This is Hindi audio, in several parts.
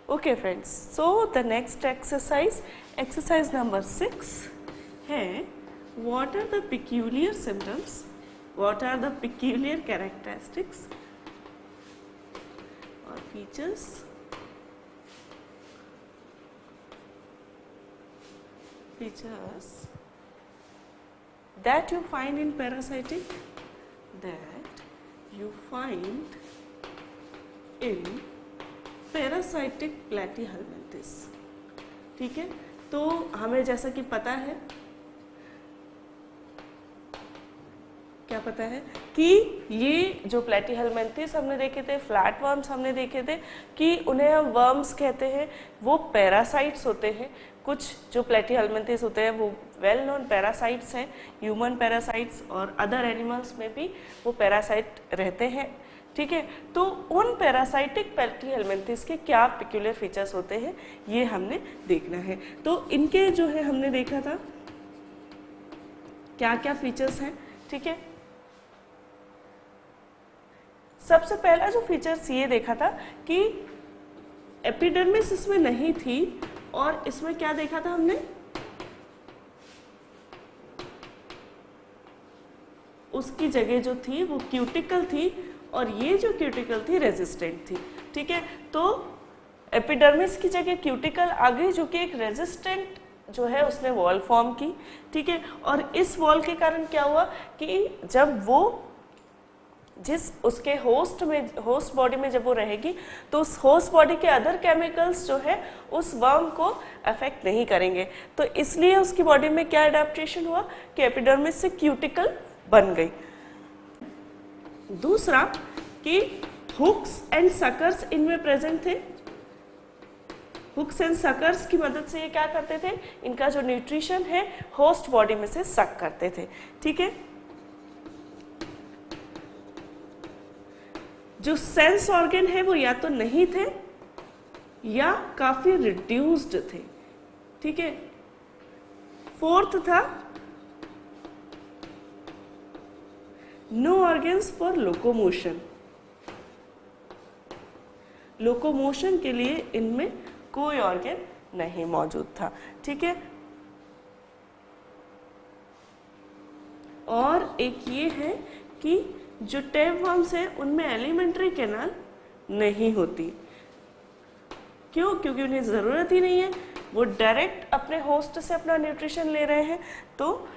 Okay friends, so the next exercise number 6 है what are the peculiar symptoms, what are the peculiar characteristics or features that you find in parasitic platyhelminthes। ठीक है, तो हमें जैसा कि पता है, क्या पता है कि ये जो प्लेटीहेलमिंथेस हमने देखे थे, फ्लैट वर्म्स हमने देखे थे कि उन्हें हम वर्म्स कहते हैं, वो पैरासाइट्स होते हैं। कुछ जो प्लेटीहेलमिंथेस होते हैं वो वेल नोन पैरासाइट्स हैं, ह्यूमन पैरासाइट्स और अदर एनिमल्स में भी वो पैरासाइट रहते हैं। ठीक है, तो उन पैरासाइटिक प्लेटीहेलमिंथेस के क्या पिक्यूलियर फीचर्स होते हैं ये हमने देखना है। तो इनके जो है हमने देखा था क्या क्या फीचर्स हैं। ठीक है, सबसे पहला जो फीचर्स ये देखा था कि एपिडर्मिस इसमें नहीं थी और इसमें क्या देखा था हमने, उसकी जगह जो थी वो क्यूटिकल थी और ये जो क्यूटिकल थी रेजिस्टेंट थी। ठीक है, तो एपिडर्मिस की जगह क्यूटिकल आ गई जो कि एक रेजिस्टेंट जो है उसने वॉल फॉर्म की। ठीक है, और इस वॉल के कारण क्या हुआ कि जब वो जिस उसके होस्ट बॉडी में जब वो रहेगी तो उस होस्ट बॉडी के अदर केमिकल्स जो है उस वर्म को अफेक्ट नहीं करेंगे, तो इसलिए उसकी बॉडी में क्या एडेप्टेशन हुआ कि एपिडर्मिस से क्यूटिकल बन गई। दूसरा कि हुक्स एंड सकर्स इनमें प्रेजेंट थे। हुक्स एंड सकर्स की मदद से ये क्या करते थे, इनका जो न्यूट्रिशन है होस्ट बॉडी में से सक करते थे। ठीक है, जो सेंस ऑर्गन है वो या तो नहीं थे या काफी रिड्यूस्ड थे। ठीक है, फोर्थ था no organs for locomotion, locomotion के लिए इनमें कोई ऑर्गन नहीं मौजूद था। ठीक है, और एक ये है कि जो टैपवर्म्स है उनमें एलिमेंट्री कैनाल नहीं होती। क्यों? क्योंकि उन्हें ज़रूरत ही नहीं है, वो डायरेक्ट अपने होस्ट से अपना न्यूट्रिशन ले रहे हैं। तो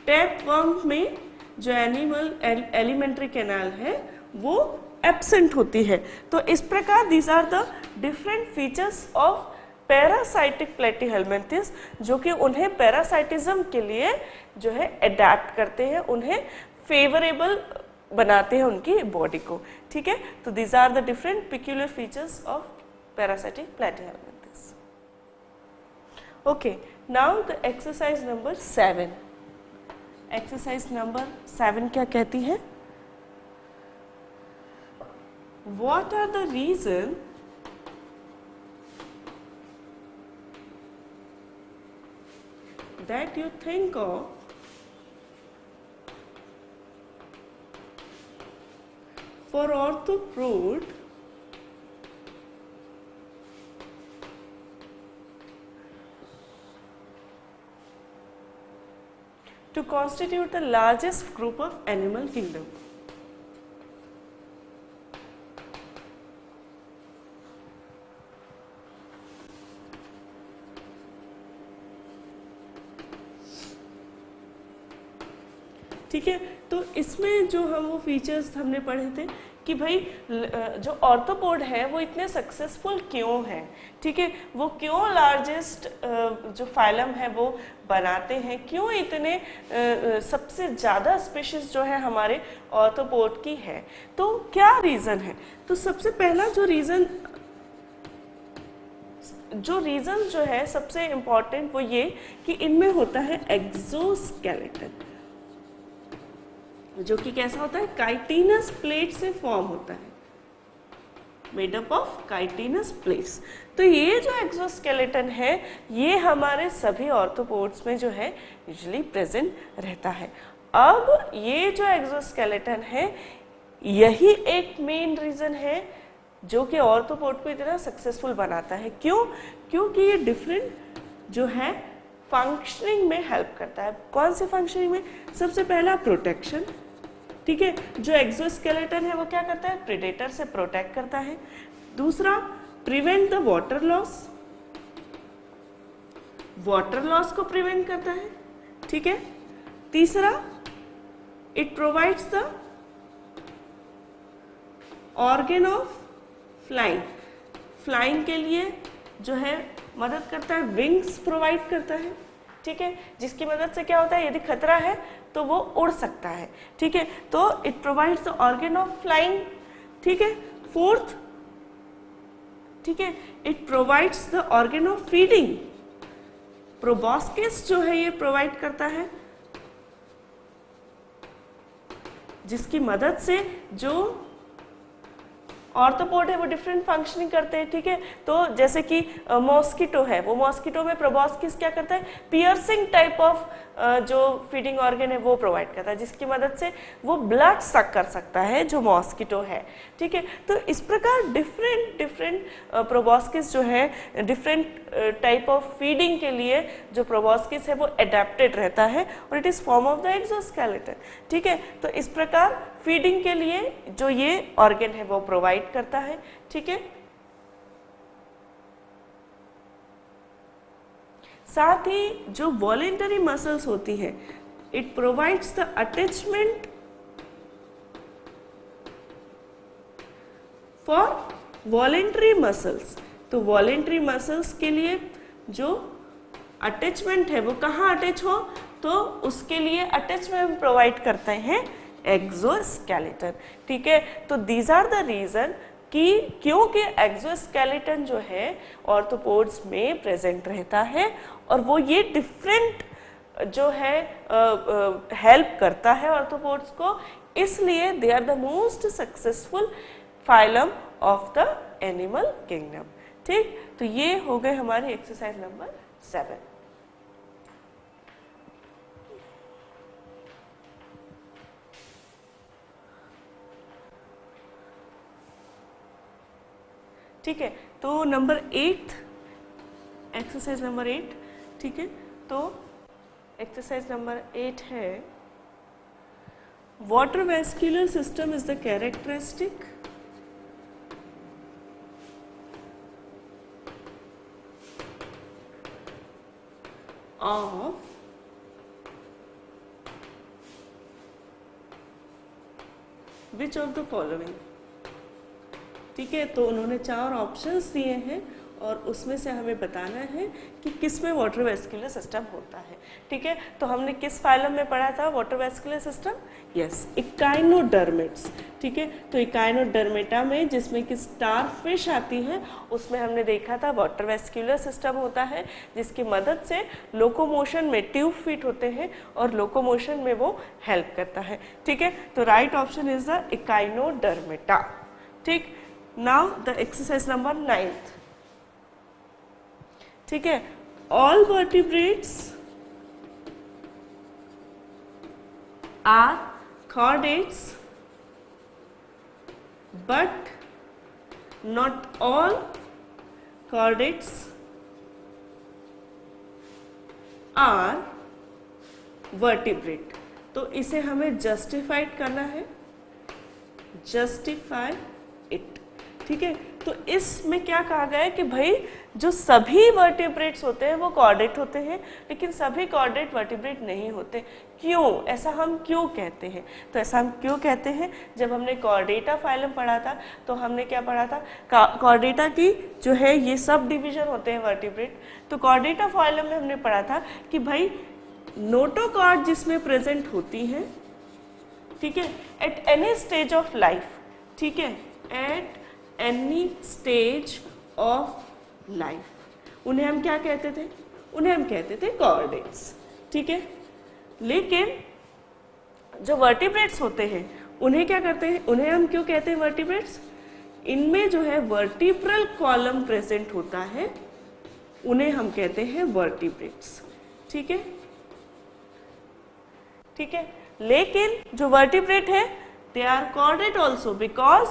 टैपवर्म में जो एलिमेंट्री कैनाल है वो एब्सेंट होती है। तो इस प्रकार these are the different features of parasitic platyhelminthes जो कि उन्हें पैरासाइटिज्म के लिए जो है अडेप्ट करते हैं, उन्हें फेवरेबल बनाते हैं उनकी बॉडी को। ठीक है, तो these are the different peculiar features of parasitic platyhelminthes. Okay, now the exercise number 7। Exercise number 7 क्या कहती है, what are the reason that you think of for arthropod to constitute the largest group of animal kingdom। ठीक है, तो इसमें जो हम वो फीचर्स हमने पढ़े थे कि भाई जो ऑर्थोपोड है वो इतने सक्सेसफुल क्यों हैं। ठीक है, वो क्यों लार्जेस्ट जो फाइलम है वो बनाते हैं, क्यों इतने सबसे ज़्यादा स्पीशीज जो है हमारे ऑर्थोपोड की है, तो क्या रीज़न है। तो सबसे पहला जो रीज़न जो है सबसे इम्पॉर्टेंट वो ये कि इनमें होता है एक्सोस्केलेटन, जो कि कैसा होता है, काइटिनस प्लेट से फॉर्म होता है, made up of chitinous plates. तो ये जो एक्सोस्केलेटन है ये हमारे सभी ऑर्थोपोड्स में जो है यूजुअली प्रेजेंट रहता है। अब ये जो एक्सोस्केलेटन है यही एक मेन रीजन है जो कि ऑर्थोपोड को इतना सक्सेसफुल बनाता है। क्यों? क्योंकि ये डिफरेंट जो है फंक्शनिंग में हेल्प करता है। कौन से फंक्शनिंग में? सबसे पहला प्रोटेक्शन, ठीक है, जो एक्सोस्केलेटन है वो क्या करता है? प्रेडेटर से प्रोटेक्ट करता है। दूसरा, prevent the water loss, water loss को प्रिवेंट करता है, ठीक है। तीसरा, it provides the organ of flying, flying के लिए जो है मदद करता है, विंग्स प्रोवाइड करता है, ठीक है, जिसकी मदद से क्या होता है, यदि खतरा है तो वो उड़ सकता है, ठीक है। तो it provides the organ of flying, ठीक है। फोर्थ, ठीक है, it provides the organ of feeding, proboscis जो है ये प्रोवाइड करता है, जिसकी मदद से जो ऑर्थोपोड है वो डिफरेंट फंक्शनिंग करते हैं, ठीक है। तो जैसे कि मॉस्किटो है, वो मॉस्किटो में प्रोबॉस्किस क्या करता है? पियर्सिंग टाइप ऑफ जो फीडिंग ऑर्गन है वो प्रोवाइड करता है, जिसकी मदद से वो ब्लड सक कर सकता है, जो मॉस्किटो है, ठीक है। तो इस प्रकार डिफरेंट प्रोबॉस्किस जो है डिफरेंट टाइप ऑफ फीडिंग के लिए जो प्रोबॉस्किस है वो एडेप्टेड रहता है और it is form of the exoskeleton, ठीक है। तो इस प्रकार फीडिंग के लिए जो ये ऑर्गन है वो प्रोवाइड करता है, ठीक है। साथ ही जो वॉलेंटरी मसल्स होती है, it provides the attachment for voluntary muscles. तो वॉलेंटरी मसल्स के लिए जो अटैचमेंट है वो कहाँ अटैच हो, तो उसके लिए अटैचमेंट प्रोवाइड करते हैं एक्सोस्केलेटन, ठीक है। तो दीज आर द रीजन कि क्योंकि एक्सोस्केलेटन जो है ऑर्थोपोड्स में प्रेजेंट रहता है और वो ये डिफरेंट जो है हेल्प करता है ऑर्थोपोड्स को, इसलिए they are the most successful phylum of the animal kingdom, ठीक। तो ये हो गए हमारी एक्सरसाइज नंबर 7। ठीक है, तो नंबर 8, एक्सरसाइज नंबर 8, ठीक है। तो एक्सरसाइज नंबर 8 है, water vascular system is the characteristic of which of the following, ठीक है। तो उन्होंने 4 ऑप्शंस दिए हैं और उसमें से हमें बताना है कि किस में वाटर वेस्क्यूलर सिस्टम होता है, ठीक है। तो हमने किस फाइलम में पढ़ा था water vascular system? Yes, echinoderms, ठीक है। तो इकाइनोडर्मेटा में जिसमें कि स्टार फिश आती है उसमें हमने देखा था वाटर वेस्क्यूलर सिस्टम होता है, जिसकी मदद से लोकोमोशन में ट्यूब फीट होते हैं और लोकोमोशन में वो हेल्प करता है, ठीक है। तो right option is the echinodermata, ठीक। नाउ द एक्सरसाइज नंबर 9, ठीक है। All vertebrates are chordates but not all chordates are vertebrate। तो इसे हमें जस्टिफाइड करना है, जस्टिफाई इट, ठीक है। तो इसमें क्या कहा गया है कि भाई जो सभी वर्टिब्रेट्स होते हैं वो कॉर्डेट होते हैं, लेकिन सभी कॉर्डेट वर्टिब्रेट नहीं होते। क्यों? ऐसा हम क्यों कहते हैं? तो ऐसा हम क्यों कहते हैं, जब हमने कॉर्डेटा फाइलम पढ़ा था तो हमने क्या पढ़ा था, कॉर्डेटा की जो है ये सब डिवीजन होते हैं वर्टिब्रेट। तो कॉर्डेटा फाइलम में हमने पढ़ा था कि भाई नोटोकॉर्ड जिसमें प्रेजेंट होती है, ठीक है, at any stage of life, ठीक है, at any stage of life, उन्हें हम क्या कहते थे? उन्हें हम कहते थे कॉर्डेट्स, ठीक है। लेकिन जो वर्टिब्रेट्स होते हैं उन्हें क्या करते हैं, उन्हें हम क्यों कहते हैं वर्टिब्रेट्स? इनमें जो है वर्टिब्रल कॉलम प्रेजेंट होता है, उन्हें हम कहते हैं वर्टिब्रेट्स, ठीक है, ठीक है। लेकिन जो वर्टिब्रेट है they are chordate also because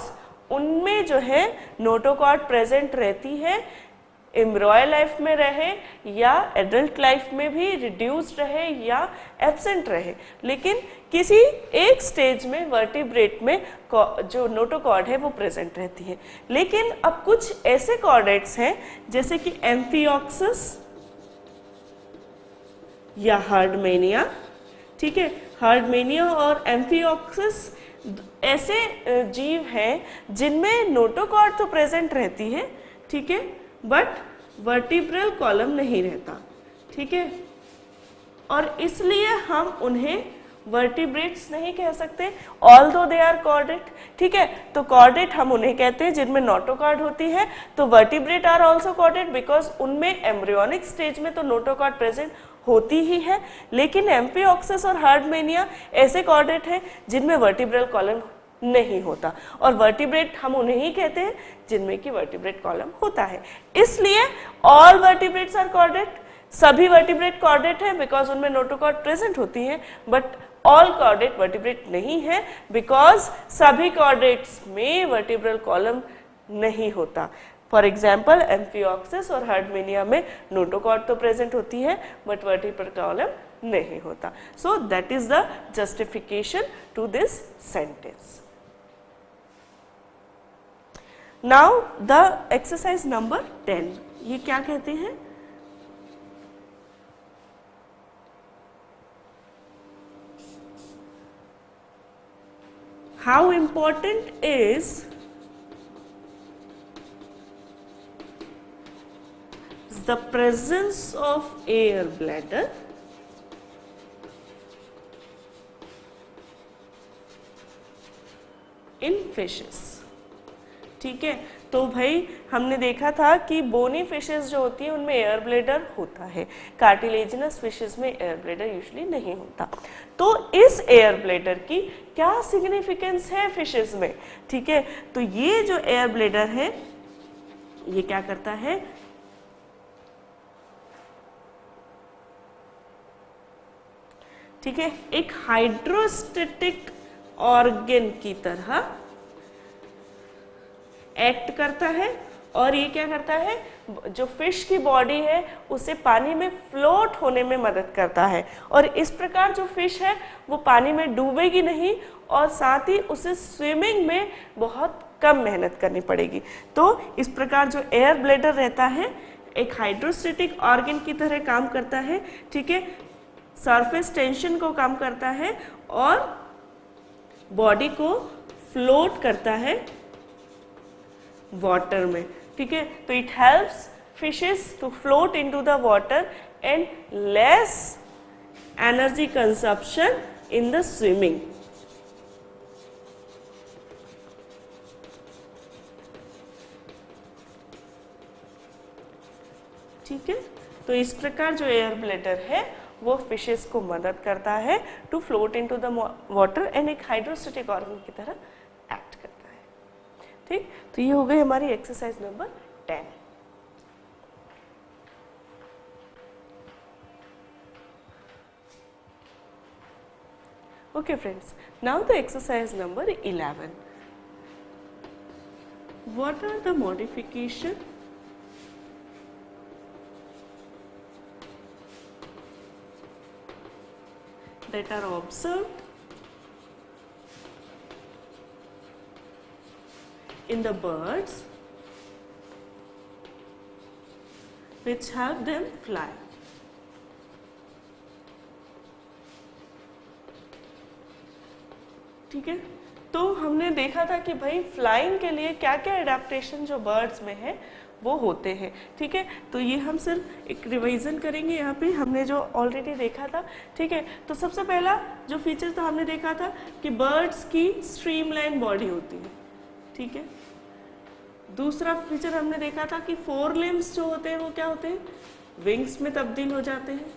उनमें जो है नोटोकॉर्ड प्रेजेंट रहती है, एम्ब्रॉय लाइफ में रहे या एडल्ट लाइफ में भी रिड्यूस्ड रहे या एब्सेंट रहे, लेकिन किसी एक स्टेज में वर्टिब्रेट में जो नोटोकॉर्ड है वो प्रेजेंट रहती है। लेकिन अब कुछ ऐसे कॉर्डेट्स हैं जैसे कि एम्फिऑक्सिस या हार्डमेनिया, ठीक है, हार्डमेनिया और एम्फिऑक्सिस ऐसे जीव हैं जिनमें नोटोकॉर्ड तो प्रेजेंट रहती है, ठीक है, बट वर्टिब्रल कॉलम नहीं रहता, ठीक है, और इसलिए हम उन्हें वर्टिब्रेट्स नहीं कह सकते, ऑल्दो दे आर कॉर्डेट, ठीक है। तो कॉर्डेट हम उन्हें कहते हैं जिनमें नोटोकॉर्ड होती है। तो vertebrate are also chordate because उनमें एम्ब्रियोनिक स्टेज में तो नोटोकॉर्ड प्रेजेंट होती ही है, लेकिन एम्फिऑक्सिस और हार्डमेनिया ऐसे कॉर्डेट हैं जिनमें वर्टिब्रल कॉलम नहीं होता, और वर्टिब्रेट हम उन्हें ही कहते हैं जिनमें कि वर्टिब्रेट कॉलम होता है। इसलिए ऑल वर्टिब्रेट्स आर कॉर्डेट, सभी वर्टिब्रेट कॉर्डेट हैं बिकॉज उनमें नोटोकॉर्ड प्रेजेंट होती है, बट ऑल कॉर्डेट वर्टिब्रेट नहीं है बिकॉज सभी कॉर्डेट्स में वर्टिब्रल कॉलम नहीं होता। फॉर एग्जाम्पल एम्फिऑक्सिस और हार्डमेनिया में नोटोकॉर्ड तो प्रेजेंट होती है बट वर्टिब्रल कॉलम नहीं होता। So that is the justification to this sentence. Now the exercise number 10, ये क्या कहते हैं? How important is the presence of air bladder in fishes? ठीक है, तो भाई हमने देखा था कि बोनी फिशेस जो होती है उनमें एयर ब्लैडर होता है, कार्टिलेजिनस फिशेस में एयर ब्लैडर यूजुअली नहीं होता। तो इस एयर ब्लैडर की क्या सिग्निफिकेंस है फिशेस में? ठीक है, तो ये जो एयर ब्लैडर है ये क्या करता है? ठीक है, एक हाइड्रोस्टेटिक ऑर्गन की तरह एक्ट करता है, और ये क्या करता है? जो फिश की बॉडी है उसे पानी में फ्लोट होने में मदद करता है, और इस प्रकार जो फिश है वो पानी में डूबेगी नहीं, और साथ ही उसे स्विमिंग में बहुत कम मेहनत करनी पड़ेगी। तो इस प्रकार जो एयर ब्लैडर रहता है एक हाइड्रोस्टेटिक ऑर्गन की तरह काम करता है, ठीक है, सरफेस टेंशन को कम करता है और बॉडी को फ्लोट करता है वाटर में, ठीक है। तो it helps fishes to float into the water and less energy consumption in the swimming. ठीक है, तो इस प्रकार जो एयर ब्लैडर है वो फिशेस को मदद करता है to float into the water and एक हाइड्रोस्टेटिक ऑर्गन की तरह एक्ट करता है। ठीक, तो ये हो गई हमारी exercise number 10। Okay friends, now the exercise number 11. What are the modifications that are observed in the birds which help them fly? ठीक है, तो हमने देखा था कि भाई फ्लाइंग के लिए क्या क्या एडेप्टेशन जो बर्ड्स में है वो होते हैं। ठीक है, तो ये हम सिर्फ एक रिवीजन करेंगे यहाँ पे, हमने जो ऑलरेडी देखा था। ठीक है, तो सबसे पहला जो फीचर था हमने देखा था कि बर्ड्स की स्ट्रीमलाइन बॉडी होती है। ठीक है, दूसरा फीचर हमने देखा था कि 4 लिम्स जो होते हैं वो क्या होते हैं, विंग्स में तब्दील हो जाते हैं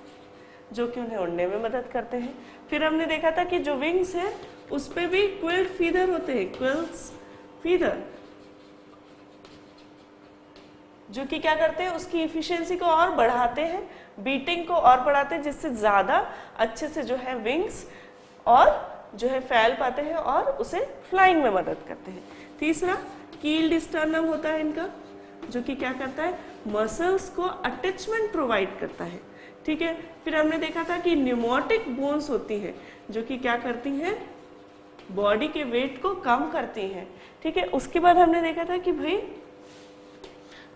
जो कि उन्हें उड़ने में मदद करते हैं। फिर हमने देखा था कि जो विंग्स है उस पे भी क्विल्ट फीदर होते हैं, क्विल्स फीदर, जो कि क्या करते हैं, उसकी इफिशिएंसी को और बढ़ाते हैं, बीटिंग को और बढ़ाते हैं, जिससे ज़्यादा अच्छे से जो है विंग्स और जो है फैल पाते हैं और उसे फ्लाइंग में मदद करते हैं। तीसरा कील्ड स्टर्नम होता है इनका, जो कि क्या करता है, मसल्स को अटैचमेंट प्रोवाइड करता है। ठीक है, फिर हमने देखा था कि न्यूमोटिक बोन्स होती हैं जो कि क्या करती हैं, बॉडी के वेट को कम करती हैं। ठीक है, उसके बाद हमने देखा था कि भाई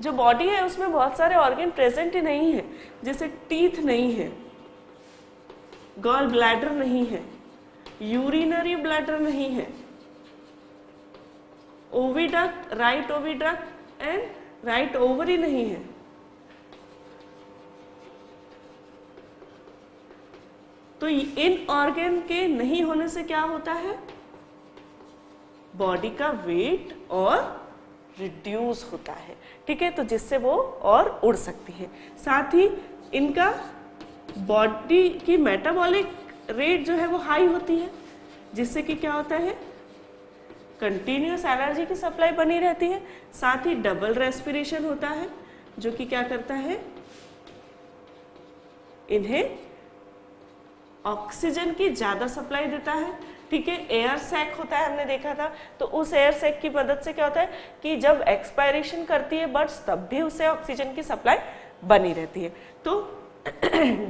जो बॉडी है उसमें बहुत सारे ऑर्गन प्रेजेंट ही नहीं है, जैसे टीथ नहीं है, गॉल ब्लैडर नहीं है, यूरिनरी ब्लैडर नहीं है, oviduct, right oviduct and right ovary नहीं है। तो इन ऑर्गन के नहीं होने से क्या होता है, बॉडी का वेट और रिड्यूस होता है। ठीक है, तो जिससे वो और उड़ सकती है। साथ ही इनका बॉडी की मेटाबॉलिक रेट जो है वो हाई होती है, जिससे कि क्या होता है, कंटिन्यूअस एनर्जी की सप्लाई बनी रहती है। साथ ही डबल रेस्पिरेशन होता है, जो कि क्या करता है, इन्हें ऑक्सीजन की ज्यादा सप्लाई देता है। ठीक है, एयर सैक होता है, हमने देखा था। तो उस एयर सैक की मदद से क्या होता है कि जब एक्सपायरेशन करती है बर्ड्स, तब भी उसे ऑक्सीजन की सप्लाई बनी रहती है। तो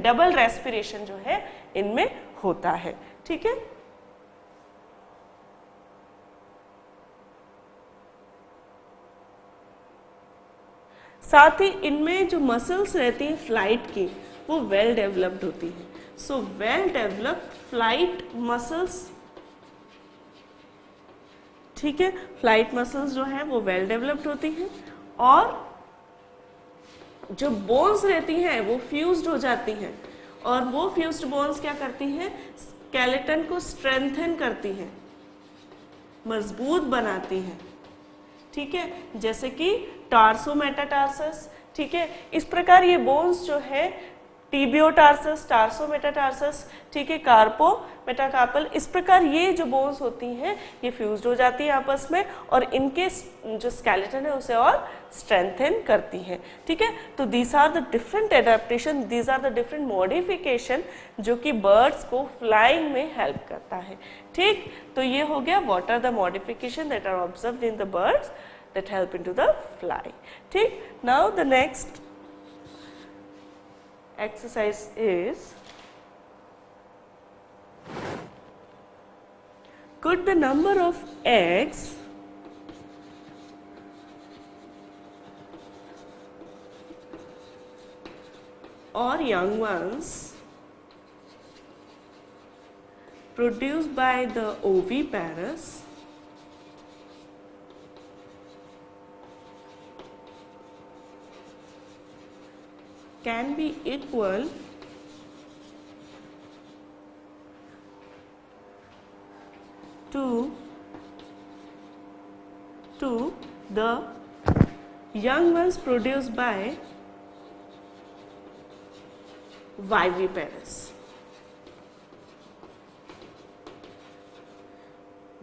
डबल रेस्पिरेशन जो है इनमें होता है। ठीक है, साथ ही इनमें जो मसल्स रहती हैं फ्लाइट की, वो वेल डेवलप्ड होती है। So well developed flight muscles, ठीक है, फ्लाइट मसल्स जो है वो वेल डेवलप्ड होती हैं, और जो बोन्स रहती हैं वो फ्यूज्ड हो जाती हैं, और वो फ्यूज्ड बोन्स क्या करती हैं, स्केलेटन को स्ट्रेंथन करती हैं, मजबूत बनाती हैं। ठीक है, जैसे कि टार्सो मेटाटार्सस। ठीक है, इस प्रकार ये बोन्स जो है, टीबियोटार्सस, टार्सो मेटाटार्सस, ठीक है, कार्पो मेटाकार्पल, इस प्रकार ये जो बोन्स होती हैं ये फ्यूज्ड हो जाती है आपस में, और इनके जो स्केलेटन है उसे और स्ट्रेंथन करती हैं। ठीक है, तो these are the different adaptation, these are the different modification जो कि बर्ड्स को फ्लाइंग में हेल्प करता है। ठीक, तो ये हो गया what are the modification that are observed in the birds that help into the fly. ठीक, now the next exercise is, could the number of eggs or young ones produced by the oviparous can be equal to the young ones produced by viviparous.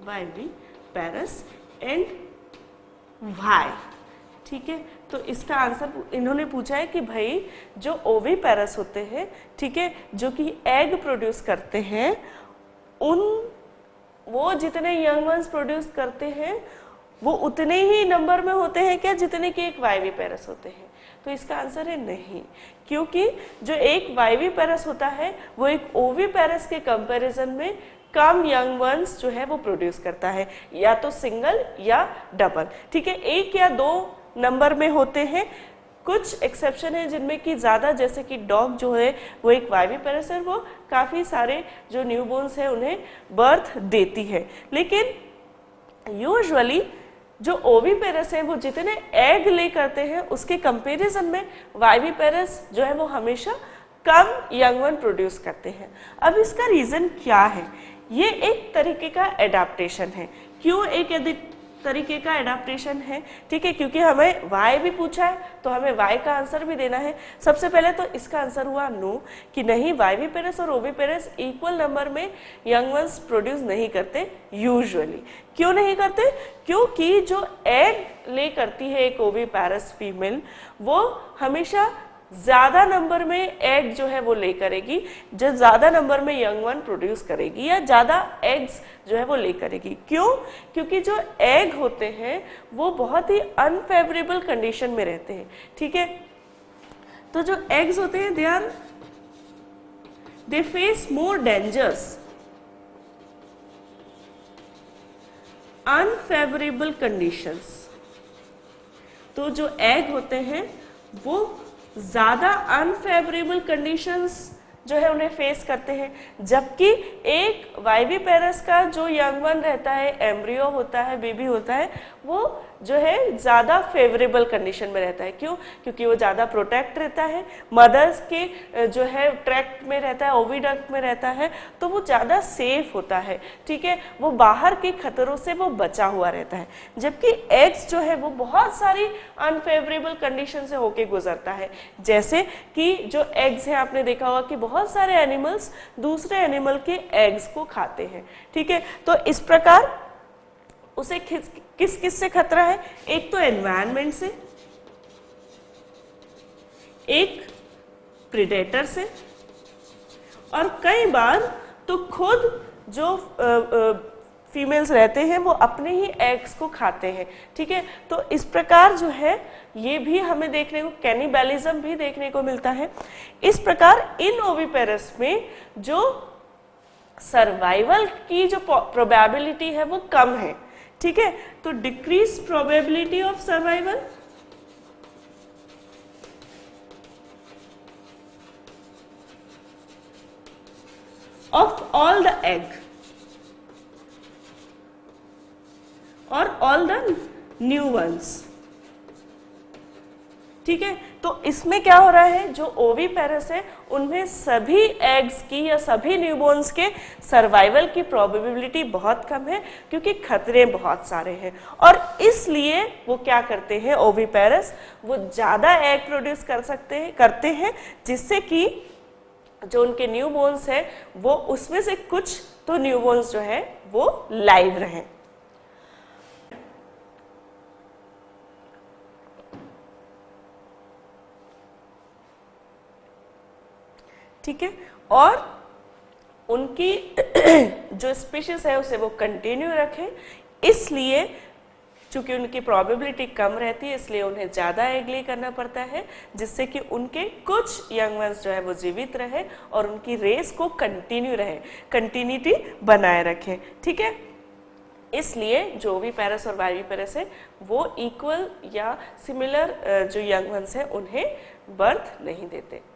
Viviparous and why? ठीक है, तो इसका आंसर इन्होंने पूछा है कि भाई जो ओविपेरस होते हैं, ठीक है, जो कि एग प्रोड्यूस करते हैं, वो जितने यंग वंस प्रोड्यूस करते हैं वो उतने ही नंबर में होते हैं क्या, जितने कि एक वाइविपेरस होते हैं? तो इसका आंसर है नहीं, क्योंकि जो एक वाइविपेरस होता है वो एक ओविपेरस के कंपैरिजन में कम यंग वंस जो है वो प्रोड्यूस करता है, या तो सिंगल या डबल। ठीक है, एक या दो नंबर में होते हैं, कुछ एक्सेप्शन है जिनमें कि ज़्यादा, जैसे कि डॉग जो है वो एक वाइविपेरस है, वो काफ़ी सारे जो न्यूबॉर्न्स हैं उन्हें बर्थ देती है। लेकिन यूजुअली जो ओविपेरस है वो जितने एग ले करते हैं उसके कंपैरिजन में वाइविपेरस जो है वो हमेशा कम यंग वन प्रोड्यूस करते हैं। अब इसका रीज़न क्या है? ये एक तरीके का एडाप्टेशन है। क्यों एक तरीके का एडाप्टेशन है? ठीक है, क्योंकि हमें वाई भी पूछा है तो हमें वाई का आंसर भी देना है। सबसे पहले तो इसका आंसर हुआ नो, कि नहीं, वाइविपेरस और ओविपेरस इक्वल नंबर में यंग वंस प्रोड्यूस नहीं करते यूजुअली। क्यों नहीं करते? क्योंकि जो एग ले करती है एक ओविपेरस फीमेल, वो हमेशा ज्यादा नंबर में एग जो है वो ले करेगी, जो ज्यादा नंबर में यंग वन प्रोड्यूस करेगी या ज्यादा एग्स जो है वो ले करेगी। क्यों? क्योंकि जो एग होते हैं वो बहुत ही अनफेवरेबल कंडीशन में रहते हैं, ठीक है। तो जो एग्स होते हैं they face more dangers, unfavourable conditions. तो जो एग होते हैं वो ज्यादा अनफेवरेबल कंडीशंस जो है उन्हें फेस करते हैं, जबकि एक वाइविपेरस का जो यंग वन रहता है, एम्ब्रियो होता है, बेबी होता है, वो जो है ज्यादा फेवरेबल कंडीशन में रहता है। क्यों? क्योंकि वो ज्यादा प्रोटेक्ट रहता है, मदर्स के जो है ट्रैक्ट में रहता है, ओविडक्ट में रहता है, तो वो ज्यादा सेफ होता है, ठीक है। वो बाहर के खतरों से वो बचा हुआ रहता है, जबकि एग्स जो है वो बहुत सारी अनफेवरेबल कंडीशन से होके गुजरता है। जैसे कि जो एग्स हैं, आपने देखा होगा कि बहुत सारे एनिमल्स दूसरे एनिमल के एग्स को खाते हैं, ठीक है। तो इस प्रकार उसे किस किस से खतरा है? एक तो एनवायरनमेंट से, एक प्रेडेटर से, और कई बार तो खुद जो फीमेल्स रहते हैं वो अपने ही एग्स को खाते हैं, ठीक है। तो इस प्रकार जो है ये भी हमें देखने को, कैनिबलिज्म भी देखने को मिलता है। इस प्रकार इन ओविपेरस में जो सर्वाइवल की जो प्रोबेबिलिटी है वो कम है, ठीक है। तो decrease probability of survival, of all the egg और ऑल द न्यू वंस, ठीक है। तो इसमें क्या हो रहा है, जो ओविपेरस है उनमें सभी एग्स की या सभी न्यूबॉर्न्स के सर्वाइवल की प्रोबेबिलिटी बहुत कम है, क्योंकि खतरे बहुत सारे हैं। और इसलिए वो क्या करते हैं, ओविपेरस वो ज्यादा एग प्रोड्यूस करते हैं, जिससे कि जो उनके न्यूबॉर्न्स है वो उसमें से कुछ तो न्यूबॉर्न्स जो है वो लाइव रहें। ठीक है, और उनकी जो स्पीशीज है उसे वो कंटिन्यू रखें। इसलिए चूंकि उनकी प्रोबेबिलिटी कम रहती है, इसलिए उन्हें ज़्यादा एग ले करना पड़ता है, जिससे कि उनके कुछ यंग वंस जो है वो जीवित रहे और उनकी रेस को कंटिन्यू रहे, कंटिन्यूटी बनाए रखें, ठीक है। इसलिए जो ओविपेरस और वाइविपेरस है वो इक्वल या सिमिलर जो यंग वंस है उन्हें बर्थ नहीं देते।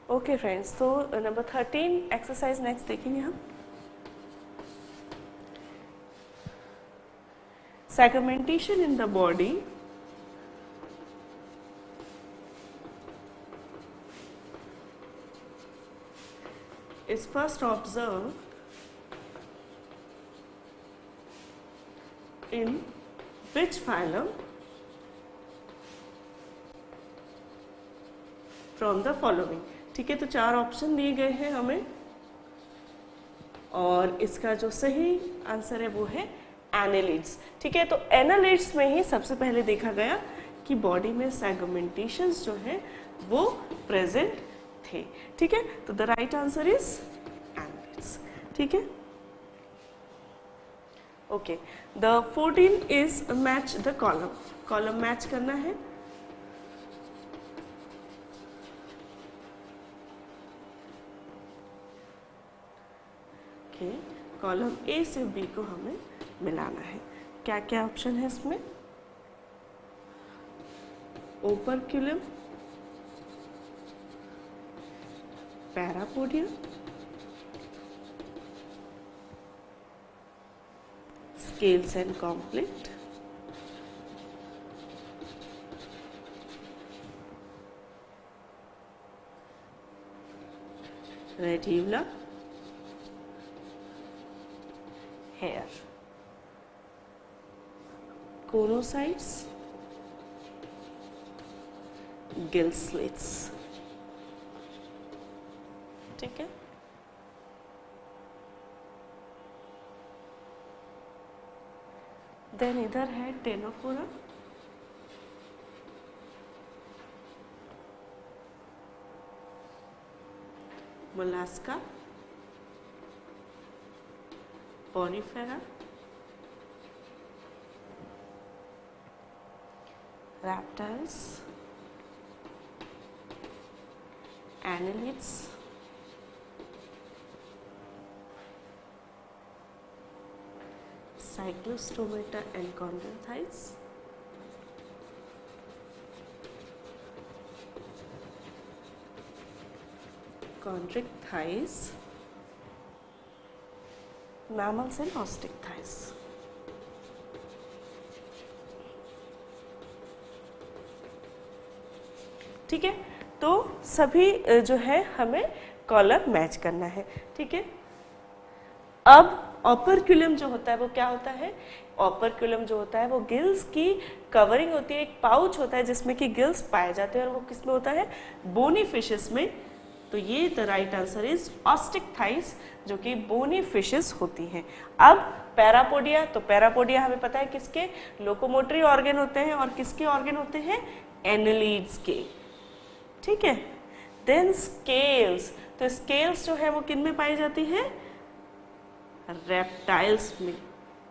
ओके फ्रेंड्स, तो नंबर 13 एक्सरसाइज नेक्स्ट देखेंगे हम। Segmentation in the body is first observed in which phylum from the following। ठीक है, तो चार ऑप्शन दिए गए हैं हमें और इसका जो सही आंसर है वो है एनालिड्स। ठीक है, तो एनालिड्स में ही सबसे पहले देखा गया कि बॉडी में सेगमेंटेशंस जो है वो प्रेजेंट थे। ठीक है, तो the right answer is annelids. ठीक है, okay. The 14 is match the column. Column match करना है। कॉलम ए से बी को हमें मिलाना है। क्या क्या ऑप्शन है इसमें? Operculum, parapodium, scales and comb plate, reticula, hair, conocytes, gill slits। ठीक है, देन इधर है ctenophora, mollusca, porifera, reptiles, annelids, cyclostomata and chondrothites, chondric thighs, mammals and ostrich thighs. ठीक है, तो सभी जो है हमें कॉलम मैच करना है। ठीक है, अब ऑपरक्यूलम जो होता है वो क्या होता है? ऑपरक्यूलम जो होता है वो गिल्स की कवरिंग होती है, एक पाउच होता है जिसमें कि गिल्स पाए जाते हैं, और वो किस में होता है? बोनी फिशेस में। तो ये the right answer is osteichthyes, जो कि बोनी फिशेस होती हैं। अब पैरापोडिया, तो पैरापोडिया हमें पता है किसके लोकोमोटरी ऑर्गन होते हैं और किसके ऑर्गन होते हैं? एनालिड्स के। ठीक है, देन स्केल्स, तो स्केल्स जो है वो किन में पाई जाती है? रेप्टाइल्स में।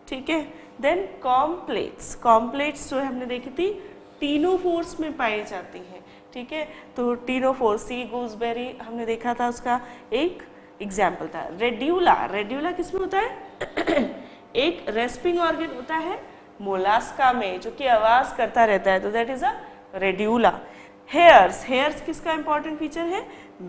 ठीक है, देन कॉम्प्लेट्स, कॉम्प्लेट्स जो है हमने देखी थी टीनोफोर्स में पाई जाती हैं। ठीक है, तो टीनोफोर, सी गूसबेरी हमने देखा था, उसका एक एग्जाम्पल था। रेड्यूला, रेड्यूला किस में होता है? एक रेस्पिंग ऑर्गन होता है मोलास्का में, जो कि आवाज करता रहता है, तो that is a radula. Hairs, hairs किसका इंपॉर्टेंट फीचर है?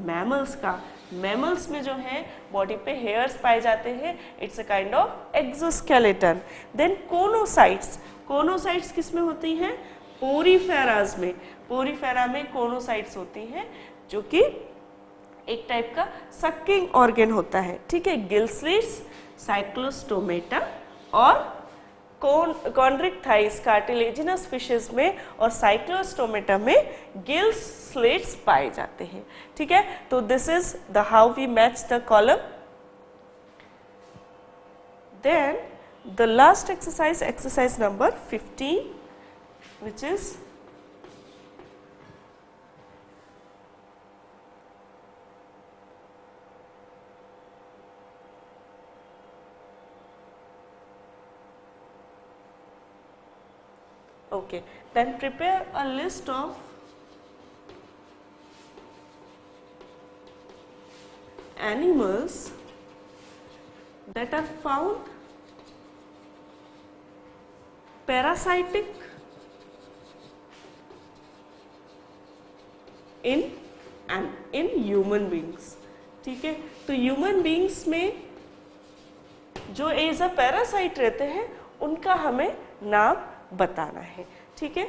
मैमल्स का। मैमल्स में जो है बॉडी पे हेयर्स पाए जाते हैं, it's a kind of exoskeleton. Then choanocytes, choanocytes किस में होती हैं? पोरीफेराज में। पोरीफेरा में कोनोसाइट्स होती हैं, जो कि एक टाइप का सक्किंग ऑर्गन होता है। ठीक है, गिल स्लिट्स, साइक्लोस्टोमेटा और कॉन्ड्रिक थाइस कार्टिलेजिनस फिशेस में और साइक्लोस्टोमेटा में गिल्स स्लिट्स पाए जाते हैं। ठीक है, तो this is the how we match the column. Then the last exercise, exercise number 15, which is okay, then prepare a list of animals that are found parasitic in human beings। ठीक है, तो ह्यूमन बींग्स में जो एज अ पैरासाइट रहते हैं उनका हमें नाम बताना है। ठीक है,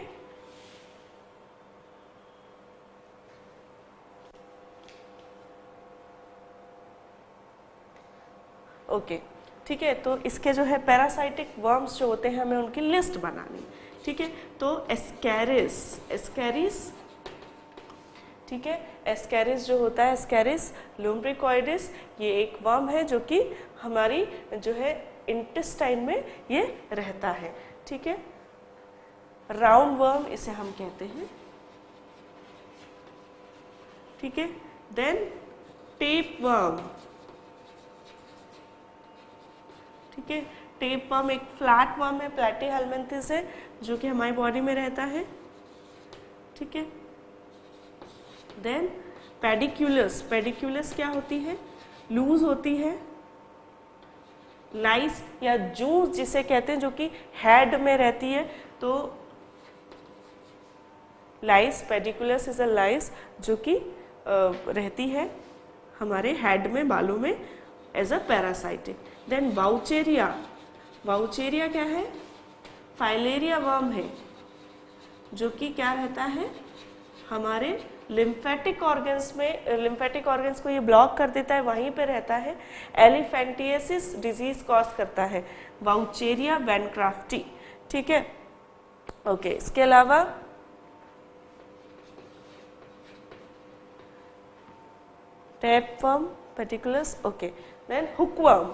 ओके, ठीक है, तो इसके जो है पैरासाइटिक वर्म्स जो होते हैं हमें उनकी लिस्ट बनानी। ठीक है, तो एस्कैरिस, एस्कैरिस, ठीक है, एस्कैरिस जो होता है, एस्कैरिस लुम्ब्रिकॉइडिस, ये एक वर्म है जो कि हमारी जो है इंटेस्टाइन में ये रहता है। ठीक है, राउंड वर्म इसे हम कहते हैं। ठीक है, देन टेप वर्म। ठीक है, टेप वर्म एक फ्लैट वर्म है, प्लैटीहेल्मिन्थिस है, जो कि हमारी बॉडी में रहता है। ठीक है, देन पेडिक्यूलस, पेडिक्यूलस क्या होती है? लूज होती है। लाइस या जूस जिसे कहते हैं, जो कि हेड में रहती है, तो लाइस, पेडिकुलस इज अ लाइस जो कि रहती है हमारे हेड में, बालों में, as a parasitic. Then vaucheria, vaucheria क्या है? फाइलेरिया वर्म है, जो कि क्या रहता है हमारे लिम्फेटिक ऑर्गन्स में, लिम्फेटिक ऑर्गन्स को ये ब्लॉक कर देता है, वहीं पे रहता है। एलिफेंटियसिस डिजीज कॉज करता है वाउचेरिया वैनक्राफ्टी। ठीक है, ओके, इसके अलावा tapeworm, pediculus, okay, then hookworm,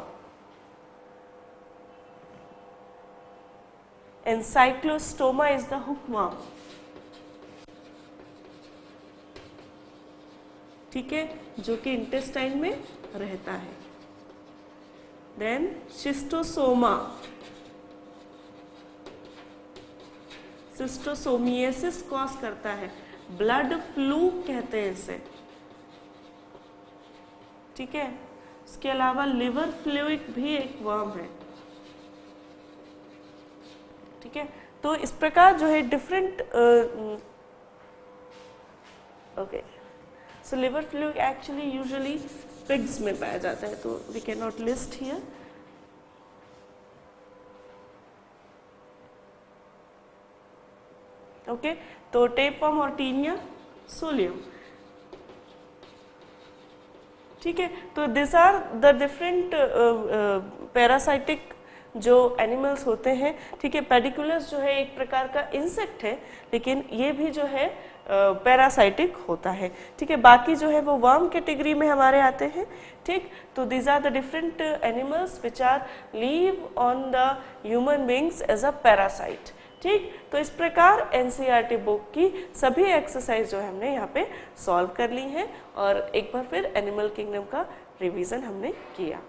ancylostoma is the hookworm, ठीक है, जो कि इंटेस्टाइन में रहता है। देन शिस्टोसोमा, सिस्टोसोमियासिस कॉज करता है, ब्लड फ्लू कहते हैं इसे, ठीक है। इसके अलावा लिवर फ्लूइड भी एक वर्म है, ठीक है। तो इस प्रकार जो है different okay, so liver fluid actually usually pigs में पाया जाता है, तो we can not list here. Okay, तो टेपवर्म और टीनिया सोलियम, ठीक है। तो this are the different parasitic जो एनिमल्स होते हैं, ठीक है। पेडिकुलस जो है एक प्रकार का इंसेक्ट है, लेकिन ये भी जो है पैरासाइटिक होता है, ठीक है। बाकी जो है वो वर्म कैटेगरी में हमारे आते हैं, ठीक। तो these are the different animals which are live on the human beings as a parasite, ठीक। तो इस प्रकार एनसीईआरटी बुक की सभी एक्सरसाइज जो है हमने यहाँ पे सॉल्व कर ली हैं और एक बार फिर एनिमल किंगडम का रिवीजन हमने किया।